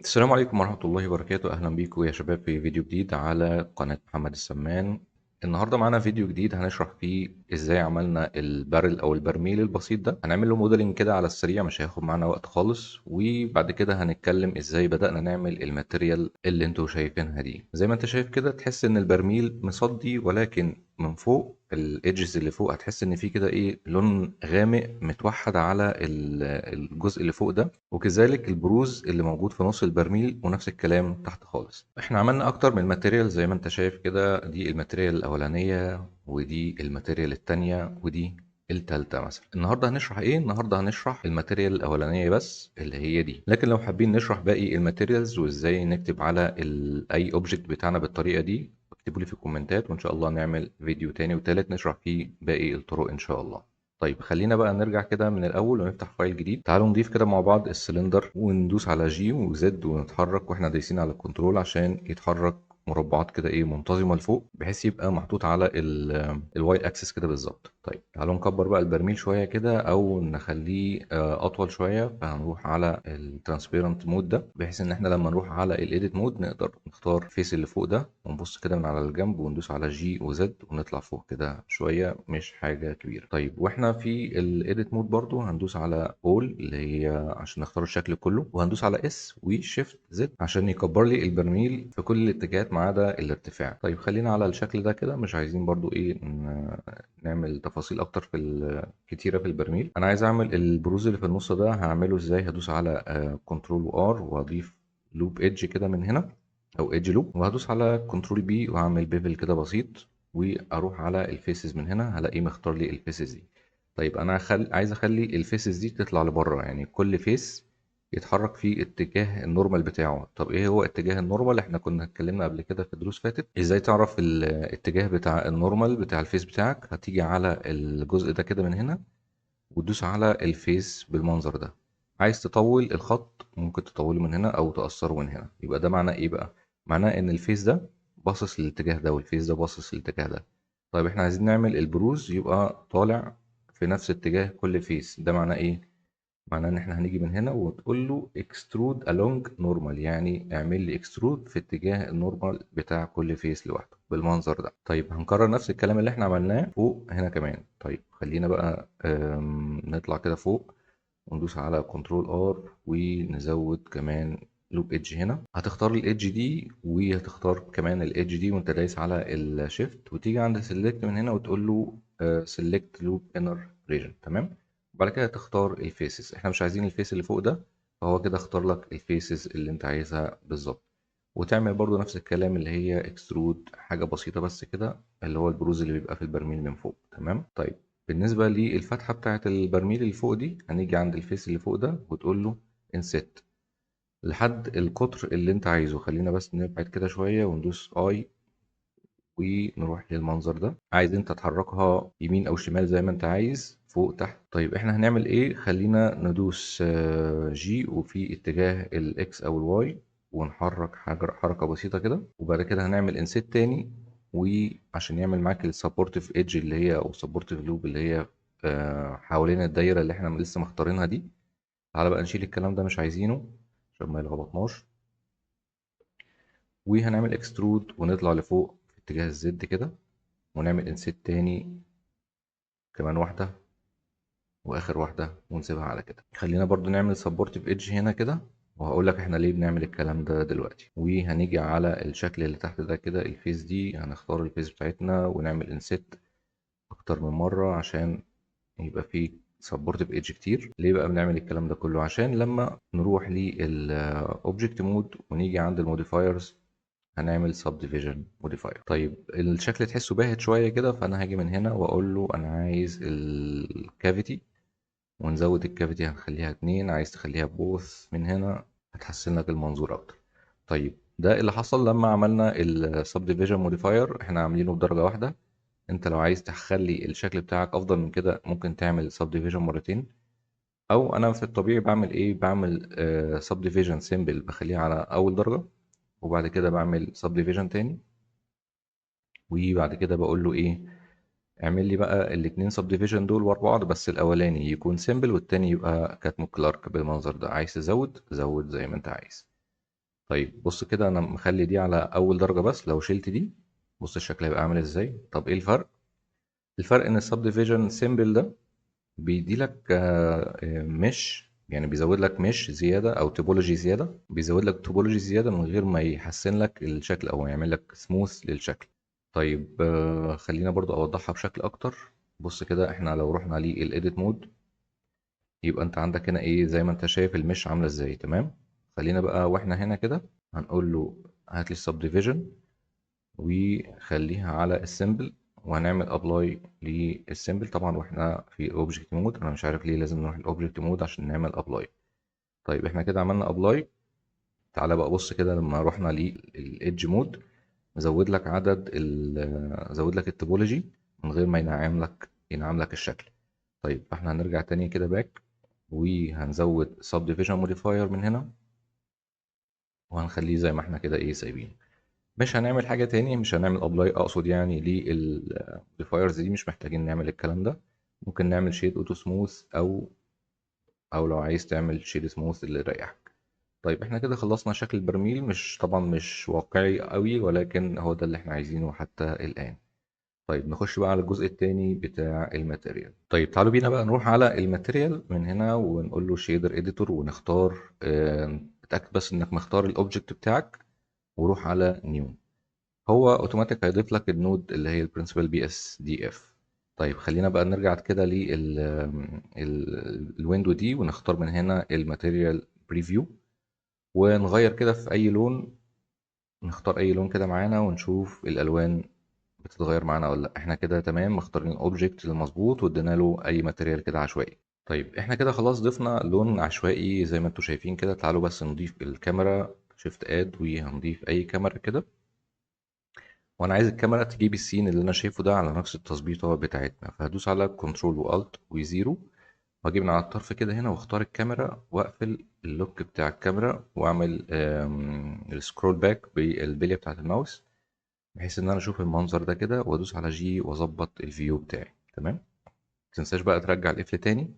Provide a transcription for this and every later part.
السلام عليكم ورحمة الله وبركاته. أهلا بيكم يا شباب في فيديو جديد على قناة محمد السمان. النهاردة معانا فيديو جديد هنشرح فيه ازاي عملنا البارل أو البرميل البسيط ده. هنعمل له موديلنج كده على السريع، مش هياخد معانا وقت خالص، وبعد كده هنتكلم ازاي بدأنا نعمل الماتيريال اللي انتوا شايفينها دي. زي ما انت شايف كده تحس ان البرميل مصدي، ولكن من فوق الايدجز اللي فوق هتحس ان في كده ايه لون غامق متوحد على الجزء اللي فوق ده، وكذلك البروز اللي موجود في نص البرميل، ونفس الكلام تحت خالص. احنا عملنا اكتر من ماتيريال زي ما انت شايف كده، دي الماتيريال الاولانيه ودي الماتيريال التانية ودي التالتة. مثلا النهارده هنشرح ايه؟ النهارده هنشرح الماتيريال الاولانيه بس اللي هي دي، لكن لو حابين نشرح باقي الماتيريالز وازاي نكتب على اي اوبجكت بتاعنا بالطريقه دي، اكتبوا لي في الكومنتات وان شاء الله نعمل فيديو تاني وتالت نشرح فيه باقي الطرق ان شاء الله. طيب خلينا بقى نرجع كده من الأول ونفتح فايل جديد. تعالوا نضيف كده مع بعض السلندر وندوس على جي وزد ونتحرك واحنا دايسين على الكنترول عشان يتحرك مربعات كده ايه منتظمه لفوق، بحيث يبقى محطوط على الواي اكسس كده بالظبط. طيب تعالوا نكبر بقى البرميل شويه كده او نخليه اطول شويه. فهنروح على الترانسبيرنت مود ده، بحيث ان احنا لما نروح على الايديت مود نقدر نختار فيس اللي فوق ده ونبص كده من على الجنب وندوس على جي وزد ونطلع فوق كده شويه، مش حاجه كبيره. طيب واحنا في الايديت مود برضو هندوس على اول اللي هي عشان نختار الشكل كله، وهندوس على اس وشيفت زد عشان يكبر لي البرميل في كل الاتجاهات ما عدا الارتفاع. طيب خلينا على الشكل ده كده، مش عايزين برضو ايه نعمل تفاصيل اكتر كتيره في البرميل. انا عايز اعمل البروز اللي في النص ده، هعمله ازاي؟ هدوس على كنترول وار واضيف لوب ايدج كده من هنا او ايدج لوب، وهدوس على كنترول بي واعمل بيفل كده بسيط، واروح على الفيسز من هنا هلاقيه مختار لي الفيسز دي. طيب انا عايز اخلي الفيسز دي تطلع لبره، يعني كل فيس يتحرك في اتجاه النورمال بتاعه. طب ايه هو اتجاه النورمال؟ احنا كنا اتكلمنا قبل كده في دروس فاتت ازاي تعرف الاتجاه بتاع النورمال بتاع الفيس بتاعك. هتيجي على الجزء ده كده من هنا وتدوس على الفيس بالمنظر ده. عايز تطول الخط ممكن تطوله من هنا او تقصره من هنا. يبقى ده معناه ايه بقى؟ معناه ان الفيس ده باصص للاتجاه ده والفيس ده باصص للاتجاه ده. طيب احنا عايزين نعمل البروز يبقى طالع في نفس اتجاه كل فيس. ده معناه ايه؟ معناه ان احنا هنيجي من هنا وتقول له extrude along normal، يعني اعمل لي extrude في اتجاه النورمال بتاع كل فيس لوحده بالمنظر ده. طيب هنكرر نفس الكلام اللي احنا عملناه فوق هنا كمان. طيب خلينا بقى نطلع كده فوق وندوس على كنترول ار ونزود كمان لوب ايدج. هنا هتختار الايدج دي وهتختار كمان الايدج دي وانت دايس على الشيفت، وتيجي عند سيلكت من هنا وتقول له سيلكت لوب انر ريجن. تمام. وبعد كده تختار الفيسز. احنا مش عايزين الفيس اللي فوق ده، فهو كده اختار لك الفيسز اللي انت عايزها بالظبط. وتعمل برضو نفس الكلام اللي هي اكسترود حاجة بسيطة بس كده، اللي هو البروز اللي بيبقى في البرميل من فوق. تمام. طيب بالنسبة للفتحة بتاعة البرميل اللي فوق دي، هنيجي عند الفيس اللي فوق ده وتقول له انست لحد القطر اللي انت عايزه. خلينا بس نبعد كده شوية وندوس اي ونروح للمنظر ده. عايز انت تحركها يمين او شمال زي ما انت عايز، فوق تحت. طيب احنا هنعمل ايه؟ خلينا ندوس جي وفي اتجاه الاكس او الواي ونحرك حركة بسيطة كده، وبعد كده هنعمل انسيت تاني. وعشان يعمل معاك السبورتيف ايدج اللي هي او سبورتيف لوب اللي هي حوالين الدايرة اللي احنا لسه مختارينها دي. تعالى بقى نشيل الكلام ده، مش عايزينه عشان ما يلخبطناش. وهنعمل اكسترود ونطلع لفوق في اتجاه الزد كده، ونعمل انسيت تاني كمان واحدة واخر واحدة ونسيبها على كده. خلينا برضو نعمل سبورتيف ايدج هنا كده، وهقول لك احنا ليه بنعمل الكلام ده دلوقتي. وهنيجي على الشكل اللي تحت ده كده، الفيس دي هنختار الفيس بتاعتنا ونعمل انسيت اكتر من مرة عشان يبقى فيه سبورتيف ايدج كتير. ليه بقى بنعمل الكلام ده كله؟ عشان لما نروح للاوبجكت مود ونيجي عند الموديفايرز هنعمل subdivision modifier. طيب الشكل تحسه باهت شوية كده، فأنا هاجي من هنا وأقول له أنا عايز الكافيتي ونزود الكافيتي، هنخليها 2. عايز تخليها بوث من هنا هتحسن لك المنظور أكتر. طيب ده اللي حصل لما عملنا subdivision modifier، احنا عاملينه بدرجة واحدة. انت لو عايز تخلي الشكل بتاعك أفضل من كده ممكن تعمل subdivision مرتين، أو أنا في الطبيعي بعمل إيه؟ بعمل subdivision simple بخليها على أول درجة، وبعد كده بعمل subdivision تاني، وبعد كده بقول له ايه؟ اعمل لي بقى الاتنين subdivision دول ورا بعض، بس الاولاني يكون simple والتاني يبقى كاتمو كلارك بالمنظر ده. عايز تزود زود زي ما انت عايز. طيب بص كده انا مخلي دي على اول درجة بس، لو شلت دي بص الشكل هيبقى عامل ازاي. طب ايه الفرق؟ الفرق ان السب ديفيجن سيمبل ده بيدي لك مش يعني بيزود لك مش زيادة او توبولوجي زيادة، بيزود لك توبولوجي زيادة من غير ما يحسن لك الشكل او يعمل لك سموث للشكل. طيب خلينا برضو اوضحها بشكل اكتر. بص كده احنا لو رحنا للايديت مود يبقى انت عندك هنا ايه زي ما انت شايف المش عامله ازاي. تمام. خلينا بقى واحنا هنا كده هنقول له هات لي السب ديفيجن وخليها على السيمبل، وهنعمل ابلاي للسيمبل طبعا واحنا في اوبجكت مود. انا مش عارف ليه لازم نروح الاوبجكت مود عشان نعمل ابلاي. طيب احنا كده عملنا ابلاي. تعالى بقى بص كده لما رحنا للايدج مود زود لك زود لك التوبولوجي من غير ما ينعم لك الشكل. طيب احنا هنرجع تاني كده باك وهنزود سب ديفيجن موديفاير من هنا وهنخليه زي ما احنا كده ايه سايبين. مش هنعمل حاجة تاني، مش هنعمل ابلاي اقصد يعني للموديفايرز دي، مش محتاجين نعمل الكلام ده. ممكن نعمل شيد اوتو سموث او لو عايز تعمل شيد سموث اللي يريحك. طيب احنا كده خلصنا شكل البرميل، مش طبعا مش واقعي قوي ولكن هو ده اللي احنا عايزينه حتى الآن. طيب نخش بقى على الجزء التاني بتاع الماتيريال. طيب تعالوا بينا بقى نروح على الماتيريال من هنا ونقول له شيدر اديتور ونختار اتاكد بس انك مختار الاوبجكت بتاعك وروح على نيو. هو اوتوماتيك هيضيف لك النود اللي هي البرنسبل بي اس دي اف. طيب خلينا بقى نرجع كده للويندو دي ونختار من هنا الماتيريال بريفيو ونغير كده في اي لون. نختار اي لون كده معانا ونشوف الالوان بتتغير معانا ولا لا. احنا كده تمام مختارين الاوبجكت المظبوط وادينا له اي ماتيريال كده عشوائي. طيب احنا كده خلاص ضفنا لون عشوائي زي ما انتم شايفين كده. تعالوا بس نضيف الكاميرا شيفت اد وهنضيف اي كاميرا كده. وانا عايز الكاميرا تجيب السين اللي انا شايفه ده على نفس التظبيطه بتاعتنا، فهدوس على كنترول والت وزيرو واجيب من على الطرف كده هنا واختار الكاميرا واقفل اللوك بتاع الكاميرا واعمل السكرول باك بالبليه بتاعت الماوس بحيث ان انا اشوف المنظر ده كده وادوس على جي واظبط الفيو بتاعي. تمام. متنساش بقى ترجع القفل تاني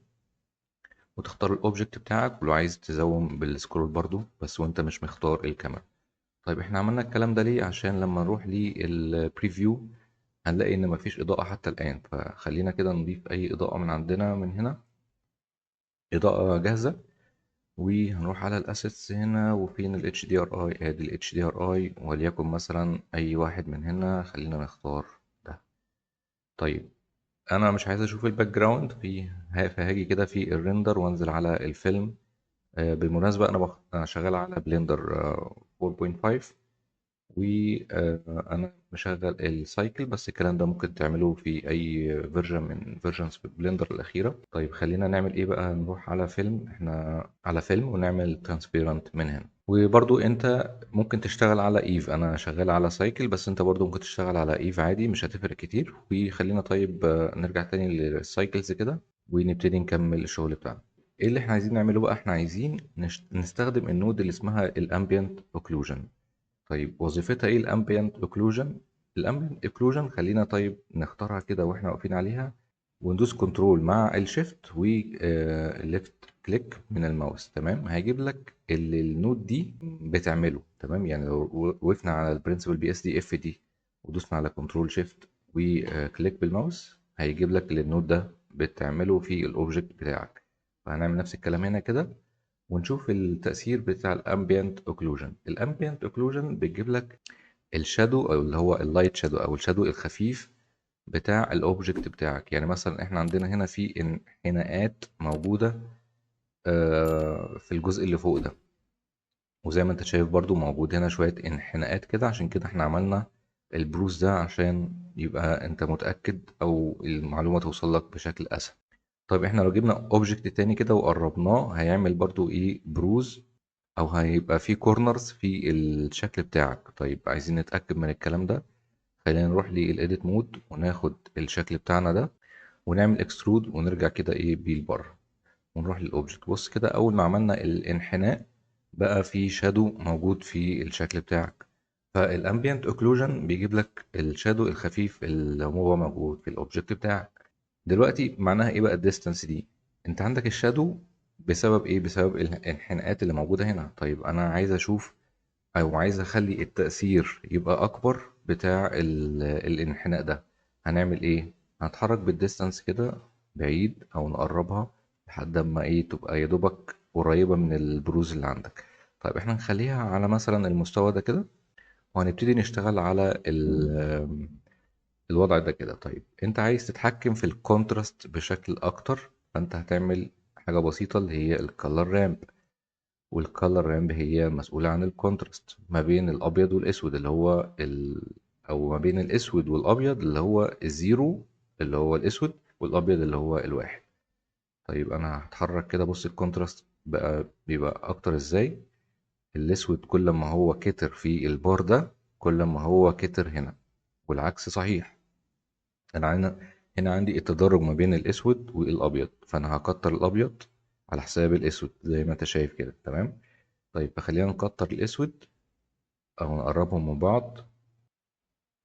وتختار الاوبجكت بتاعك ولو عايز تزوم بالسكرول برضو بس وانت مش مختار الكاميرا. طيب احنا عملنا الكلام ده ليه؟ عشان لما نروح للبريفيو هنلاقي ان مفيش اضاءة حتى الان، فخلينا كده نضيف اي اضاءة من عندنا من هنا، اضاءة جاهزة. وهنروح على الاسيتس هنا وفين ال HDRI، ادي ال HDRI وليكن مثلا اي واحد من هنا خلينا نختار ده. طيب انا مش عايز اشوف الباك جراوند فهاجي كده في الريندر وانزل على الفيلم. بالمناسبة أنا شغال على بلندر 4.5 وأنا مشغل السايكل، بس الكلام ده ممكن تعمله في أي فيرجن من فيرجنز بلندر الأخيرة. طيب خلينا نعمل إيه بقى، نروح على فيلم، إحنا على فيلم ونعمل ترانسبيرنت من هنا. وبرضو أنت ممكن تشتغل على إيف، أنا شغال على سايكل بس أنت برضو ممكن تشتغل على إيف عادي مش هتفرق كتير. وخلينا طيب نرجع تاني للسايكلز كده ونبتدي نكمل الشغل بتاعنا. ايه اللي احنا عايزين نعمله بقى؟ احنا عايزين نستخدم النود اللي اسمها الامبيانت اوكلوجن. طيب وظيفتها ايه الامبيانت اوكلوجن؟ الامبيانت اوكلوجن خلينا طيب نختارها كده واحنا واقفين عليها وندوس كنترول مع الشيفت وليفت كليك من الماوس. تمام. هيجيب لك اللي النود دي بتعمله. تمام. يعني لو وقفنا على البرنسبل بي اس دي اف دي ودوسنا على كنترول شيفت وكليك بالماوس هيجيب لك اللي النود ده بتعمله في الاوبجكت بتاعك. فهنعمل نفس الكلام هنا كده ونشوف التأثير بتاع الامبيانت اوكلوجن. الامبيانت اوكلوجن بتجيب لك الشادو او اللي هو اللايت شادو او الشادو الخفيف بتاع الاوبجكت بتاعك. يعني مثلا احنا عندنا هنا في انحناءات موجودة في الجزء اللي فوق ده، وزي ما انت شايف برضو موجود هنا شوية انحناءات كده، عشان كده احنا عملنا البروز ده عشان يبقى انت متأكد او المعلومة توصل لك بشكل اسهل. طيب احنا لو جبنا اوبجكت تاني كده وقربناه هيعمل برضو ايه بروز او هيبقى فيه كورنرز في الشكل بتاعك. طيب عايزين نتأكد من الكلام ده. خلينا نروح للإيديت مود وناخد الشكل بتاعنا ده ونعمل اكسترود ونرجع كده ايه بيه لبره ونروح للأوبجكت. بص كده أول ما عملنا الانحناء بقى في شادو موجود في الشكل بتاعك. فالامبيانت اوكلوجن بيجيب لك الشادو الخفيف اللي هو موجود في الأوبجكت بتاعك. دلوقتي معناها ايه بقى الديستانس دي؟ انت عندك الشادو بسبب ايه؟ بسبب الانحناءات اللي موجودة هنا. طيب انا عايز اشوف او عايز اخلي التأثير يبقى اكبر بتاع الانحناء ده، هنعمل ايه؟ هنتحرك بالديستانس كده بعيد او نقربها لحد ما ايه تبقى يا دوبك قريبة من البروز اللي عندك. طيب احنا نخليها على مثلا المستوى ده كده، وهنبتدي نشتغل على الوضع ده كده. طيب انت عايز تتحكم في الكونتراست بشكل اكتر، فانت هتعمل حاجة بسيطة اللي هي الكالر رامب. والكالر رامب هي مسؤولة عن الكونتراست ما بين الابيض والاسود اللي هو او ما بين الاسود والابيض اللي هو الزيرو اللي هو الاسود، والابيض اللي هو الواحد. طيب انا هتحرك كده، بص الكونتراست بقى بيبقى اكتر ازاي. الاسود كل ما هو كتر في البار ده كل ما هو كتر هنا، والعكس صحيح. هنا عندي التدرج ما بين الاسود والابيض، فانا هكتر الابيض على حساب الاسود زي ما انت شايف كده. تمام. طيب خلينا نكتر الاسود او نقربهم من بعض.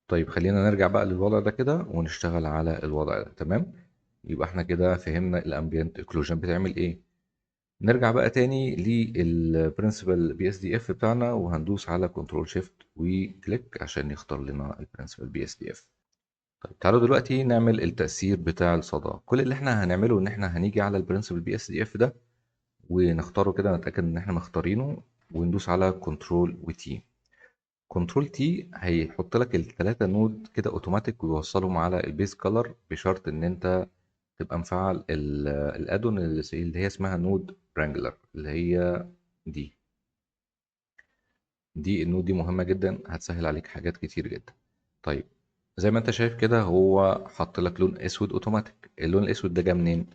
طيب خلينا نرجع بقى للوضع ده كده ونشتغل على الوضع ده. تمام. يبقى احنا كده فهمنا الامبيانت اوكلوجن بتعمل ايه. نرجع بقى تاني للبرنسبل بي اس دي اف بتاعنا، وهندوس على كنترول شيفت وكليك عشان يختار لنا البرنسبل بي اس دي اف. طيب تعالوا دلوقتي نعمل التأثير بتاع الصدى. كل اللي احنا هنعمله ان احنا هنيجي على البرنسبل بي اس دي اف ده ونختاره كده، نتأكد ان احنا مختارينه، وندوس على كنترول وتي. كنترول تي هيحط لك الثلاثة نود كده اوتوماتيك ويوصلهم على البيز كولر، بشرط ان انت تبقى مفعل الادون اللي هي اسمها نود برانجلر، اللي هي دي دي النود دي مهمة جدا، هتسهل عليك حاجات كتير جدا. طيب زي ما انت شايف كده هو حط لك لون اسود اوتوماتيك. اللون الاسود ده جه منين؟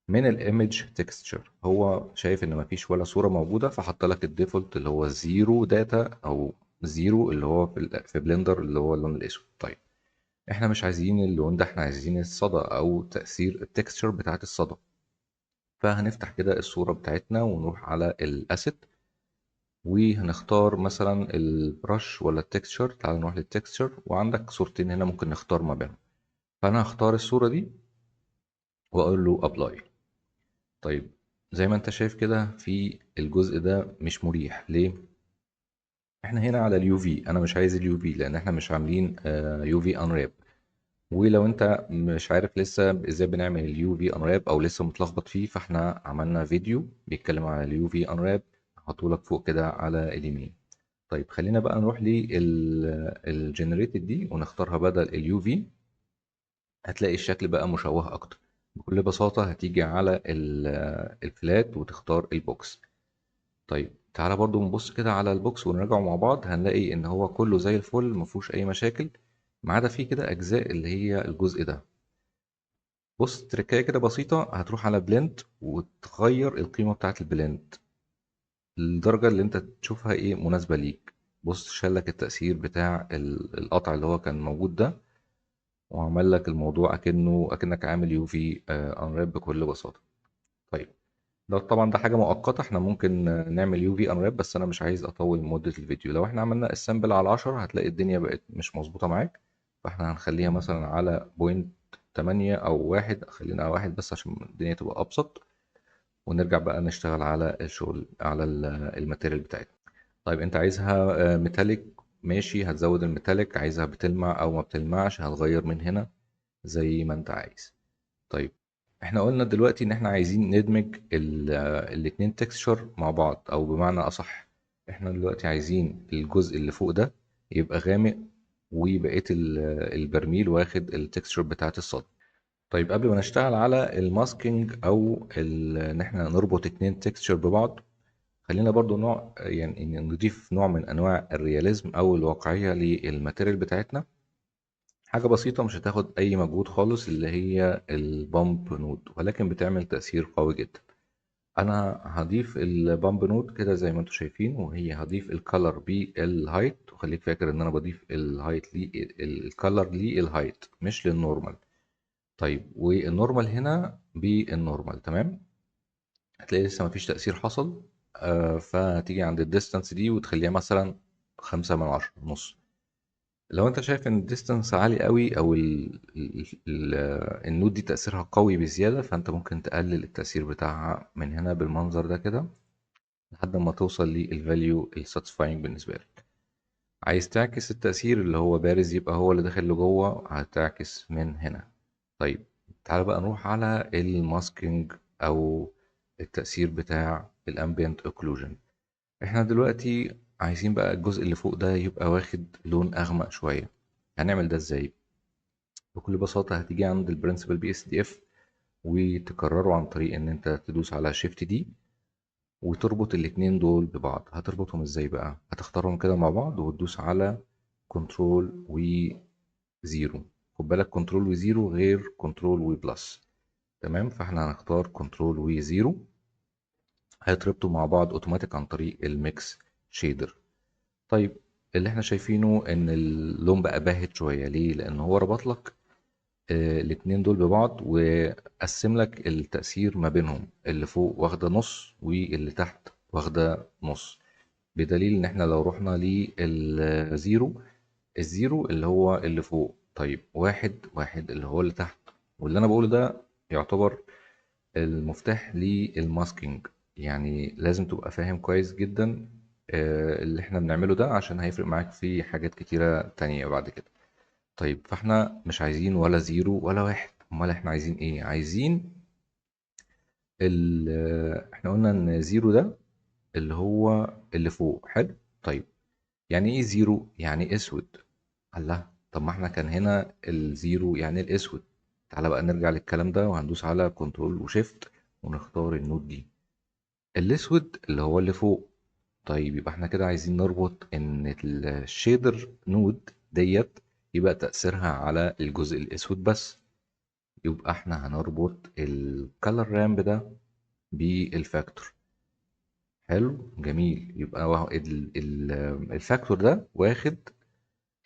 من الايمج تكستشر. هو شايف ان مفيش ولا صورة موجودة فحط لك الديفولت اللي هو زيرو داتا او زيرو اللي هو في بلندر اللي هو اللون الاسود. طيب احنا مش عايزين اللون ده، احنا عايزين الصدى او تأثير التكستشر بتاعت الصدى. فهنفتح كده الصورة بتاعتنا ونروح على الاسيت، وهنختار مثلا البرش ولا التكستشر. تعال نروح للتكستشر، وعندك صورتين هنا ممكن نختار ما بينهم. فانا هختار الصورة دي واقول له ابلاي. طيب زي ما انت شايف كده في الجزء ده مش مريح. ليه؟ احنا هنا على اليو في، انا مش عايز اليو في لان احنا مش عاملين يو في انراب. ولو انت مش عارف لسه ازاي بنعمل اليو في انراب او لسه متلخبط فيه، فاحنا عملنا فيديو بيتكلم على اليو في انراب، هحطهولك فوق كده على اليمين. طيب خلينا بقى نروح للجنريتد دي ونختارها بدل اليو في. هتلاقي الشكل بقى مشوه اكتر. بكل بساطة هتيجي على الفلات وتختار البوكس. طيب تعالى برضو نبص كده على البوكس ونراجعه مع بعض، هنلاقي ان هو كله زي الفل مفهوش اي مشاكل، ما عدا فيه كده اجزاء اللي هي الجزء ده. بص تركاية كده بسيطة، هتروح على بلند وتغير القيمة بتاعة البلند للدرجة اللي انت تشوفها ايه مناسبة ليك. بص شالك التأثير بتاع القطع اللي هو كان موجود ده، وعمل لك الموضوع اكنك عامل يو في انراب بكل بساطة. طيب ده طبعا ده حاجة مؤقتة، احنا ممكن نعمل يو في انراب، بس انا مش عايز اطول مدة الفيديو. لو احنا عملنا السامبل على 10 هتلاقي الدنيا بقت مش مظبوطة معاك، فاحنا هنخليها مثلا على بوينت 8 او واحد، خلينا واحد بس عشان الدنيا تبقى ابسط، ونرجع بقى نشتغل على الشغل على الماتيريال بتاعتنا. طيب انت عايزها ميتاليك، ماشي هتزود الميتاليك. عايزها بتلمع او ما بتلمعش هتغير من هنا زي ما انت عايز. طيب احنا قلنا دلوقتي ان احنا عايزين ندمج الاتنين تكستشر مع بعض، او بمعنى اصح احنا دلوقتي عايزين الجزء اللي فوق ده يبقى غامق، وبقية البرميل واخد التكستشر بتاعت الصدى. طيب قبل ما نشتغل على الماسكينج او ان احنا نربط اتنين تكستشر ببعض، خلينا برضو نوع يعني نضيف نوع من انواع الرياليزم او الواقعية للماتيريال بتاعتنا. حاجة بسيطة مش هتاخد أي مجهود خالص، اللي هي البامب نود، ولكن بتعمل تأثير قوي جدا. أنا هضيف البامب نود كده زي ما انتم شايفين، وهي هضيف الكالر بالهايت. وخليك فاكر إن أنا بضيف الهايت الكالر للهايت مش للنورمال. طيب والنورمال هنا بالنورمال. تمام. هتلاقي لسه مفيش تأثير حصل. فتيجي عند الديستانس دي وتخليها مثلا 5/10 نص. لو انت شايف ان الديستانس عالي قوي او النود دي تأثيرها قوي بزيادة، فانت ممكن تقلل التأثير بتاعها من هنا بالمنظر ده كده. لحد ما توصل للفاليو الساتسفاينج بالنسبة لك. عايز تعكس التأثير اللي هو بارز يبقى هو اللي داخل لجوه، هتعكس من هنا. طيب تعال بقى نروح على الماسكينج او التأثير بتاع الامبيانت اوكلوجن. احنا دلوقتي عايزين بقى الجزء اللي فوق ده يبقى واخد لون اغمق شوية. هنعمل ده ازاي؟ بكل بساطة هتيجي عند البرنسبل بي اس دي اف وتكرره عن طريق ان انت تدوس على شيفت دي وتربط الاتنين دول ببعض. هتربطهم ازاي بقى؟ هتختارهم كده مع بعض وتدوس على كنترول وزيرو. خد بالك كنترول وزيرو غير كنترول وبلس. تمام، فاحنا هنختار كنترول وزيرو. هيتربطوا مع بعض اوتوماتيك عن طريق الميكس شيدر. طيب اللي احنا شايفينه ان اللون بقى باهت شويه. ليه؟ لان هو ربط لك الاتنين دول ببعض وقسم لك التأثير ما بينهم، اللي فوق واخده نص واللي تحت واخده نص. بدليل ان احنا لو رحنا للزيرو، الزيرو اللي هو اللي فوق، طيب واحد واحد اللي هو اللي تحت. واللي انا بقوله ده يعتبر المفتاح للماسكينج. يعني لازم تبقى فاهم كويس جدا اللي احنا بنعمله ده، عشان هيفرق معاك في حاجات كتيرة تانية بعد كده. طيب فاحنا مش عايزين ولا زيرو ولا واحد، امال احنا عايزين ايه؟ عايزين احنا قلنا ان زيرو ده اللي هو اللي فوق. حلو. طيب يعني ايه زيرو؟ يعني اسود. الله، طب ما احنا كان هنا الزيرو يعني الاسود. تعالى بقى نرجع للكلام ده وهندوس على كنترول وشيفت ونختار النوت دي. الاسود اللي هو اللي فوق. طيب يبقى احنا كده عايزين نربط ان الشيدر نود ديت يبقى تأثيرها على الجزء الاسود بس. يبقى احنا هنربط الكالر رامب ده بالفاكتور. حلو جميل. يبقى الفاكتور ده واخد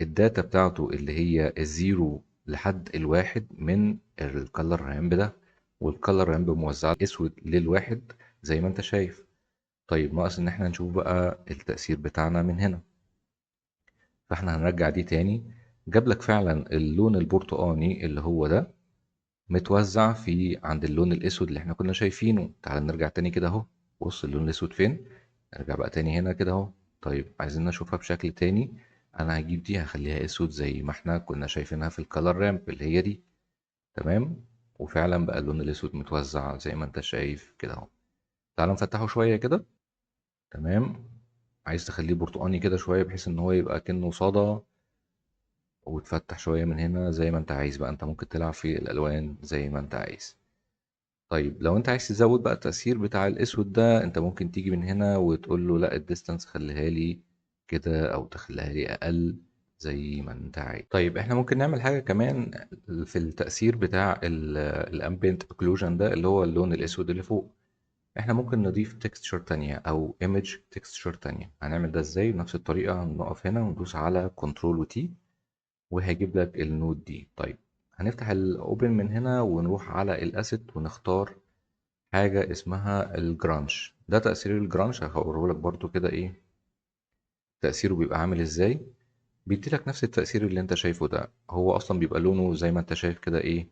الداتا بتاعته اللي هي الزيرو لحد الواحد من الكالر رامب ده، والكالر رامب موزعة اسود للواحد زي ما انت شايف. طيب ناقص ان احنا نشوف بقى التأثير بتاعنا من هنا. فاحنا هنرجع دي تاني. جاب لك فعلا اللون البرتقاني اللي هو ده متوزع في عند اللون الاسود اللي احنا كنا شايفينه. تعال نرجع تاني كده اهو. بص اللون الاسود فين. نرجع بقى تاني هنا كده اهو. طيب عايزين نشوفها بشكل تاني. انا هجيب دي هخليها اسود زي ما احنا كنا شايفينها في الكالر رامب اللي هي دي. تمام. وفعلا بقى اللون الاسود متوزع زي ما انت شايف كده اهو. تعال نفتحه شوية كده. تمام. عايز تخليه برتقاني كده شوية بحيث ان هو يبقى كأنه صدى، وتفتح شوية من هنا زي ما انت عايز. بقى انت ممكن تلعب في الالوان زي ما انت عايز. طيب لو انت عايز تزود بقى التأثير بتاع الاسود ده، انت ممكن تيجي من هنا وتقول له لا الديستانس خليها لي كده او تخليها لي اقل زي ما انت عايز. طيب احنا ممكن نعمل حاجة كمان في التأثير بتاع الامبيانت اوكلوجن ده اللي هو اللون الاسود اللي فوق. احنا ممكن نضيف تكستشر تانية او ايمج تكستشر تانية. هنعمل ده ازاي؟ بنفس الطريقة هنقف هنا وندوس على كنترول وتي وهيجيب لك النود دي. طيب هنفتح الاوبن من هنا ونروح على الاسيت ونختار حاجة اسمها الجرانش. ده تأثير الجرانش هوريه لك برضو كده ايه تأثيره بيبقى عامل ازاي. بيديلك نفس التأثير اللي انت شايفه ده. هو اصلا بيبقى لونه زي ما انت شايف كده ايه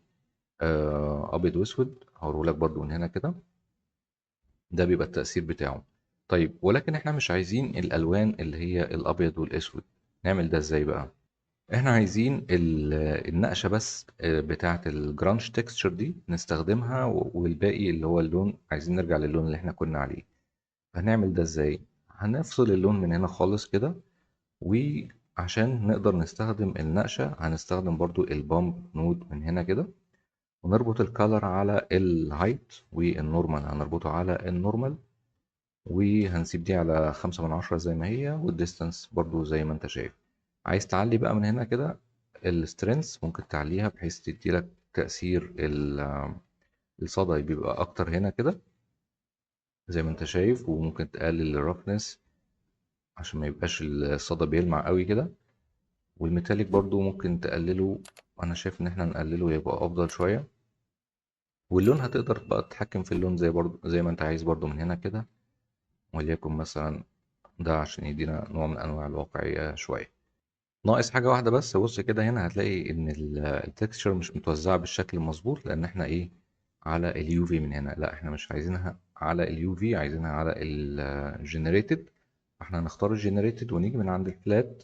ابيض واسود. هوريه لك برضو من هنا كده. ده بيبقى التأثير بتاعه. طيب ولكن احنا مش عايزين الالوان اللي هي الابيض والاسود. نعمل ده ازاي بقى؟ احنا عايزين النقشة بس بتاعة الجرانش تكستشر دي نستخدمها، والباقي اللي هو اللون عايزين نرجع للون اللي احنا كنا عليه. هنعمل ده ازاي؟ هنفصل اللون من هنا خالص كده. وعشان نقدر نستخدم النقشة هنستخدم برضو البامب نود من هنا كده. ونربط الكالر على الهايت والنورمال هنربطه على النورمال. وهنسيب دي على 5/10 زي ما هي، والديستانس برضو زي ما انت شايف. عايز تعلي بقى من هنا كده السترينث ممكن تعليها بحيث تديلك تأثير الصدى بيبقى أكتر هنا كده زي ما انت شايف. وممكن تقلل الرفنس عشان ما يبقاش الصدى بيلمع قوي كده. والميتاليك برضو ممكن تقلله. انا شايف ان احنا نقلله يبقى افضل شوية. واللون هتقدر بقى تتحكم في اللون زي ما انت عايز برضو من هنا كده. وليكن مثلا ده عشان يدينا نوع من انواع الواقعية شوية. ناقص حاجة واحدة بس. بص كده هنا هتلاقي ان التكستشر مش متوزعة بالشكل المظبوط لان احنا ايه على اليو في من هنا. لا احنا مش عايزينها على اليو في، عايزينها على الجنريتد. فاحنا هنختار الجنريتد ونيجي من عند الفلات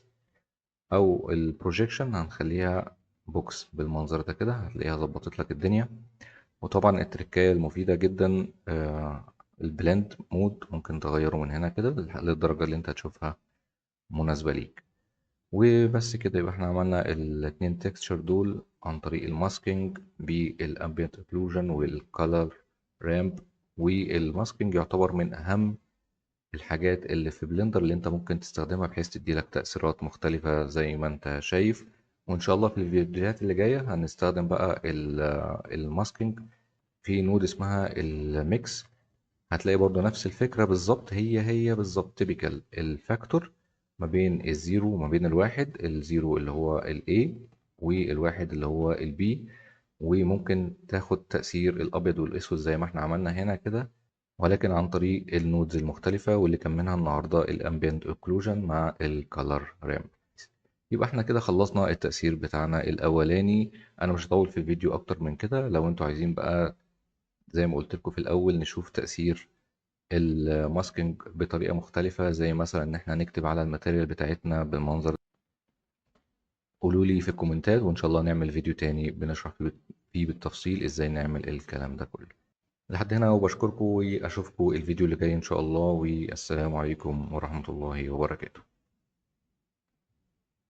او البروجيكشن هنخليها بوكس بالمنظر ده كده، هتلاقيها ظبطت لك الدنيا. وطبعا التركية المفيدة جدا البلند مود، ممكن تغيره من هنا كده للدرجة اللي انت هتشوفها مناسبة ليك. وبس كده يبقى احنا عملنا الاتنين تكستشر دول عن طريق الماسكينج بالامبيانت اوكلوجن والكالر رامب. والماسكينج يعتبر من اهم الحاجات اللي في بلندر اللي انت ممكن تستخدمها بحيث تديلك تأثيرات مختلفة زي ما انت شايف. وان شاء الله في الفيديوهات اللي جاية هنستخدم بقى الماسكينج في نود اسمها الميكس. هتلاقي برضو نفس الفكرة بالظبط، هي بالظبط تيبيكال الفاكتور ما بين الزيرو وما بين الواحد، الزيرو اللي هو ال A والواحد اللي هو ال B. وممكن تاخد تأثير الأبيض والأسود زي ما احنا عملنا هنا كده، ولكن عن طريق النودز المختلفة واللي كان منها النهاردة الأمبيانت اوكلوجن مع الكالر رام. يبقى احنا كده خلصنا التأثير بتاعنا الأولاني. أنا مش هطول في الفيديو أكتر من كده. لو انتوا عايزين بقى زي ما قلت لكم في الأول نشوف تأثير الماسكينج بطريقة مختلفة، زي مثلا إن احنا نكتب على الماتيريال بتاعتنا بالمنظر ده، قولوا لي في الكومنتات وإن شاء الله نعمل فيديو تاني بنشرح فيه بالتفصيل إزاي نعمل الكلام ده كله. لحد هنا وبشكركم وأشوفكم الفيديو اللي جاي إن شاء الله، والسلام عليكم ورحمة الله وبركاته.